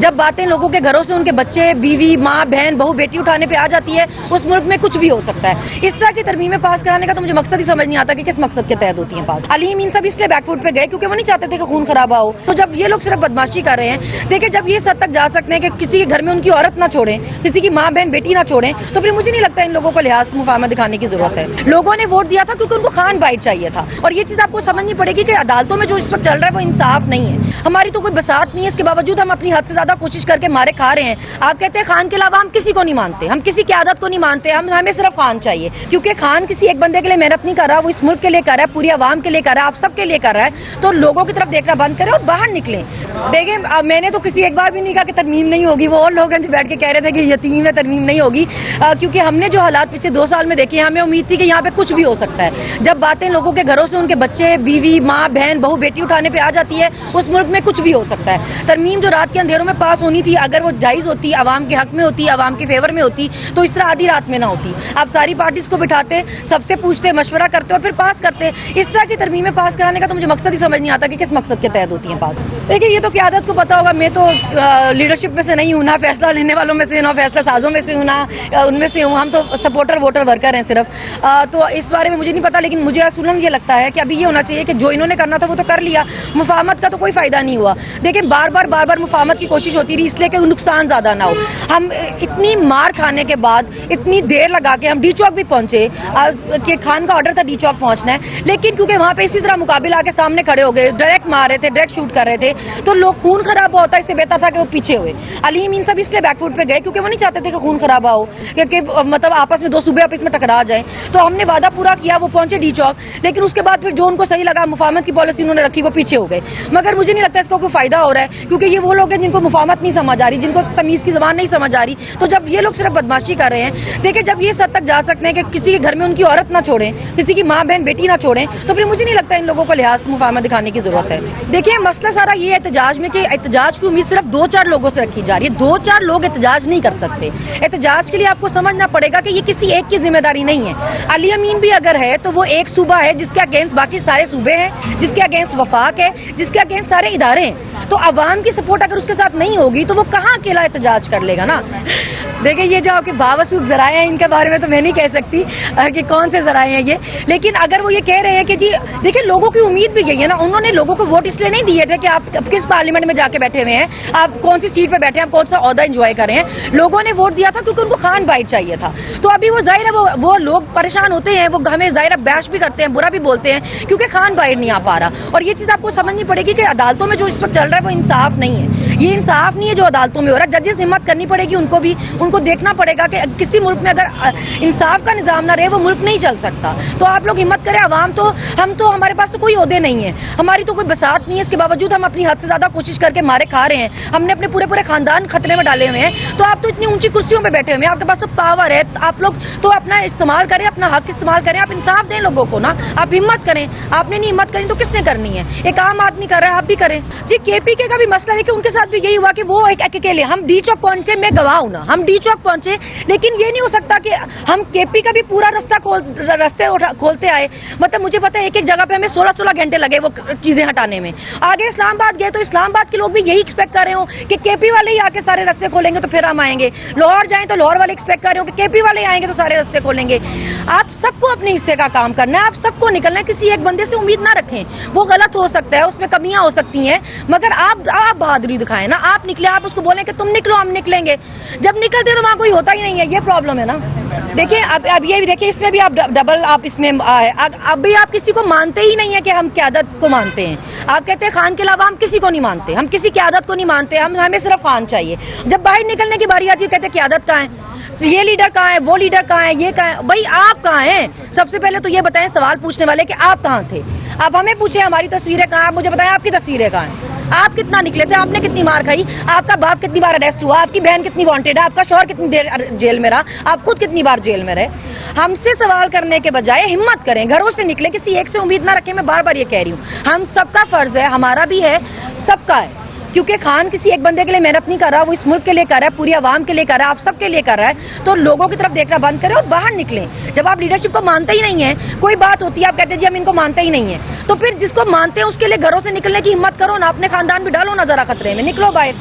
جب باتیں لوگوں کے گھروں سے ان کے بچے بیوی ماں بہن بہو بیٹی اٹھانے پہ آ جاتی ہے اس ملک میں کچھ بھی ہو سکتا ہے. اس طرح کی ترمیمیں پاس کرانے کا تو مجھے مقصد ہی سمجھ نہیں آتا کہ کس مقصد کے تحت ہوتی ہیں پاس. علی امین صاحب اس لیے بیک فوٹ پہ گئے کیونکہ وہ نہیں چاہتے تھے کہ خون خرابہ ہو. تو جب یہ لوگ صرف بدماشی کر رہے ہیں, دیکھیں جب یہ حد تک جا سکتے ہیں کہ کسی کے گھر میں ان کی عورت نہ چھوڑیں, کسی کی ماں بہن بیٹی نہ چھوڑیں, تو پھر مجھے نہیں لگتا ان لوگوں کو لحاظ مفاہمت دکھانے کی ضرورت ہے. لوگوں نے ووٹ دیا تھا کیونکہ ان کو خان بائٹ چاہیے تھا, اور یہ چیز آپ کو سمجھنی پڑے گی کہ عدالتوں میں جو اس وقت چل رہا ہے وہ انصاف نہیں ہے. ہماری تو کوئی بساط نہیں ہے, اس کے باوجود ہم اپنی حد سے زیادہ کوشش کر کے مارے کھا رہے ہیں. آپ کہتے ہیں خان کے علاوہ ہم کسی کو نہیں مانتے, ہم کسی قیادت کو نہیں مانتے, ہمیں صرف خان چاہیے, کیونکہ خان کسی ایک بندے کے لیے محنت نہیں کر رہا, وہ اس ملک کے لیے کر رہا ہے, پوری عوام کے لیے کر رہا ہے, آپ سب کے لیے کر رہا ہے. تو لوگوں کی طرف دیکھنا بند کریں اور باہر نکلیں. دیکھیں میں نے تو کسی ایک بار بھی نہیں کہا کہ ترمیم نہیں ہوگی, وہ اور لوگ ہیں جو بیٹھ کے کہہ رہے تھے کہ یتیم ہے ترمیم نہیں ہوگی, کیونکہ ہم نے جو حالات پچھلے 2 سال میں دیکھے ہمیں امید تھی کہ یہاں پہ کچھ بھی ہو سکتا ہے. جب باتیں لوگوں کے گھروں سے ان کے بچے بیوی ماں بہن بہو بیٹی اٹھانے پہ آ جاتی ہے اس ملک میں کچھ بھی ہو سکتا ہے. ترمیم جو رات کے اندھیروں میں پاس ہونی تھی, اگر وہ جائز ہوتی, عوام کے حق میں ہوتی, عوام کے فیور میں ہوتی, تو اس طرح آدھی رات میں نہ ہوتی. آپ ساری پارٹیز کو بٹھاتے, سب سے پوچھتے, مشورہ کرتے اور پھر پاس کرتے. اس طرح کی ترمیمیں پاس کرانے کا تو مجھے مقصد ہی سمجھ نہیں آتا کہ کس مقصد کے تحت ہوتی ہیں پاس. دیکھیے یہ تو قیادت کو پتا ہوگا, میں تو لیڈرشپ میں سے نہیں ہوں, نہ فیصلہ لینے والوں میں سے, نہ فیصلہ سازوں میں سے ہوں, نہ ان میں سے ہوں. ہم تو سپورٹر ووٹر ورکر ہیں صرف. تو اس بارے میں مجھے نہیں پتا, لیکن مجھے اصولاً یہ لگتا ہے کہ ابھی یہ ہونا چاہیے کہ جو انہوں نے کرنا تھا وہ تو کر لیا, مفاہمت کا تو کوئی فائدہ نہیں ہوا. دیکھیں بار بار مفاہمت کی کوشش ہوتی رہی اس لیے کہ نقصان زیادہ نہ ہو. ہم اتنی مار کھانے کے بعد اتنی دیر لگا کے ہم ڈی چوک بھی پہنچے کہ خان کا آرڈر تھا ڈی چوک پہنچنا ہے, لیکن کیونکہ وہاں پہ اسی طرح مقابل آ کے سامنے کھڑے ہو گئے, ڈائریکٹ مار رہے تھے, ڈائریکٹ شوٹ کر رہے تھے, تو لوگ خون خرابہ ہوتا, اس سے بہتر تھا کہ وہ پیچھے ہوئے. علی امین صاحب اس لیے بیک فوٹ پہ گئے کیونکہ وہ نہیں چاہتے تھے کہ خون خرابہ ہو, کہ مطلب آپس میں 2 صوبے آپس میں ٹکرا جائیں. تو ہم نے وعدہ پورا کیا, وہ پہنچے ڈی چوک, لیکن اس کے بعد پھر جو ان کو صحیح لگا مفاہمت کی پالیسی انہوں نے رکھی, وہ پیچھے ہو گئے. مگر مجھے نہیں لگتا اس کو کوئی فائدہ ہو رہا ہے, کیونکہ یہ وہ لوگ ہیں جن کو مفاہمت نہیں سمجھ آ رہی, جن کو تمیز کی زبان نہیں سمجھ آ رہی. تو جب یہ لوگ صرف بدماشی کر رہے ہیں, دیکھیں جب یہ حد تک جا سکتے ہیں کہ کسی کے گھر میں ان کی عورت نہ چھوڑیں, کسی کی ماں بہن بیٹی نہ چھوڑیں, تو پھر مجھے نہیں لگتا ان لوگوں کو لحاظ مفاہمت دکھانے کی ضرورت ہے. دیکھیں مسئلہ سارا یہ ہے احتجاج میں کہ احتجاج کی امید صرف 2-4 لوگوں سے رکھی جا رہی ہے. 2-4 لوگ احتجاج نہیں کر سکتے. احتجاج کے لیے آپ کو سمجھنا پڑے گا کہ یہ کسی ایک کی ذمہ داری نہیں ہے. علی امین بھی اگر ہے تو وہ ایک صوبہ ہے جس کے اگینسٹ باقی سارے صوبے ہیں, جس کے اگینسٹ وفاق ہے, جس کے اگینسٹ سارے ادارے ہیں. تو عوام کی سپورٹ اگر اس کے ساتھ نہیں ہوگی تو وہ کہاں اکیلا احتجاج کر لے گا نا. دیکھیں یہ جو آپ کے باوسوق ذرائع ہیں ان کے بارے میں تو میں نہیں کہہ سکتی کہ کون سے ذرائع ہیں یہ, لیکن اگر وہ یہ کہہ رہے ہیں کہ جی دیکھیں لوگوں کی امید بھی یہی ہے نا, انہوں نے لوگوں کو ووٹ اس لیے نہیں دیے تھے کہ آپ کس پارلیمنٹ میں جا کے بیٹھے ہوئے ہیں, آپ کون سی سیٹ پہ بیٹھے ہیں, آپ کون سا عہدہ انجوائے کر رہے ہیں. لوگوں نے ووٹ دیا تھا کیونکہ ان کو خان بائٹ چاہیے تھا. تو ابھی وہ ظاہر ہے وہ لوگ پریشان ہوتے ہیں, وہ ہمیں ظاہر ہے بیش بھی کرتے ہیں, برا بھی بولتے ہیں کیونکہ خان بائٹ نہیں آ پا رہا. اور یہ چیز آپ کو سمجھنی پڑے گی کہ عدالتوں میں جو اس وقت چل رہا ہے وہ انصاف نہیں ہے. یہ انصاف نہیں ہے جو عدالتوں میں ہو رہا ہے. ججز ہمت کرنی پڑے گی, ان کو دیکھنا پڑے گا کہ کسی ملک میں اگر انصاف کا نظام نہ رہے وہ ملک نہیں چل سکتا. تو آپ لوگ ہمت کریں. عوام تو ہم تو ہمارے پاس تو کوئی عہدے نہیں ہیں, ہماری تو کوئی بساط نہیں ہے, اس کے باوجود ہم اپنی حد سے زیادہ کوشش کر کے مارے کھا رہے ہیں. ہم نے اپنے پورے خاندان خطرے میں ڈالے ہوئے ہیں. تو آپ تو اتنی اونچی کرسیوں پہ بیٹھے ہوئے ہیں, آپ کے پاس تو پاور ہے, آپ لوگ تو اپنا استعمال کریں, اپنا حق استعمال کریں, آپ انصاف دیں لوگوں کو نا. آپ ہمت کریں. آپ نے نہیں ہمت کریں تو کس نے کرنی ہے؟ ایک عام آدمی کر رہا ہے, آپ بھی کریں. جی KPK کا بھی مسئلہ ہے کہ ان کے ساتھ بھی یہی ہوا کہ وہ ایک اکیلے, ہم ڈی چوک پہنچے, میں گواہ ہوں نا, ہم ڈی چوک پہنچے, لیکن یہ نہیں ہو سکتا کہ ہم KP کا بھی پورا راستے کھولتے آئے. مطلب مجھے پتا ہے ایک جگہ پہ ہمیں 16 گھنٹے لگے وہ چیزیں ہٹانے میں. آگے اسلام آباد گئے تو اسلام آباد کے لوگ بھی یہی ایکسپیکٹ کر رہے ہوں کہ KP والے ہی آ کے سارے راستے کھولیں گے تو پھر ہم آئیں گے. لاہور جائیں تو لاہور والے ایکسپیکٹ کر رہے ہوں کہ KP والے آئیں گے تو سارے راستے کھولیں گے. آپ سب کو اپنے حصے کا کام کرنا ہے, آپ سب کو نکلنا ہے. کسی ایک بندے سے امید نہ رکھیں, وہ غلط ہو سکتا ہے, اس میں کمیاں ہو سکتی ہیں, مگر آپ بہادری دکھائیں نا. آپ نکلے, آپ اس کو بولیں کہ تم نکلو, ہم نکلیں گے. جب نکلتے تو وہاں کوئی ہوتا ہی نہیں ہے. یہ پرابلم ہے نا. دیکھیں اب یہ بھی دیکھیں, اس میں بھی آپ ڈبل آپ اس میں اب بھی آپ کسی کو مانتے ہی نہیں ہے کہ ہم قیادت کو مانتے ہیں. آپ کہتے ہیں خان کے علاوہ ہم کسی کو نہیں مانتے, ہم کسی قیادت کو نہیں مانتے, ہمیں صرف خان چاہیے. جب باہر نکلنے کی باری آتی ہے کہتے ہیں قیادت کہاں ہے, یہ لیڈر کہاں ہے, وہ لیڈر کہاں ہے, یہ کہاں ہے. بھائی آپ کہاں ہیں؟ سب سے پہلے تو یہ بتائیں سوال پوچھنے والے کہ آپ کہاں تھے. آپ ہمیں پوچھیں ہماری تصویریں کہاں, آپ مجھے بتائیں آپ کی تصویریں کہاں ہیں. آپ کتنا نکلے تھے, آپ نے کتنی مار کھائی, آپ کا باپ کتنی بار اریسٹ ہوا, آپ کی بہن کتنی وانٹیڈ ہے, آپ کا شوہر کتنی دیر جیل میں رہا, آپ خود کتنی بار جیل میں رہے. ہم سے سوال کرنے کے بجائے ہمت کریں, گھروں سے نکلیں, کسی ایک سے امید نہ رکھیں. میں بار بار یہ کہہ رہی ہوں, ہم سب کا فرض ہے, ہمارا بھی ہے, سب کا ہے. کیونکہ خان کسی ایک بندے کے لیے محنت نہیں کر رہا, وہ اس ملک کے لیے کر رہا ہے, پوری عوام کے لیے کر رہا ہے, آپ سب کے لیے کر رہا ہے. تو لوگوں کی طرف دیکھنا بند کریں اور باہر نکلیں. جب آپ لیڈرشپ کو مانتے ہی نہیں ہیں, کوئی بات ہوتی ہے آپ کہتے ہیں جی ہم ان کو مانتے ہی نہیں ہیں, تو پھر جس کو مانتے ہیں اس کے لیے گھروں سے نکلنے کی ہمت کرو نا. اپنے خاندان بھی ڈالو نا ذرا خطرے میں, نکلو باہر.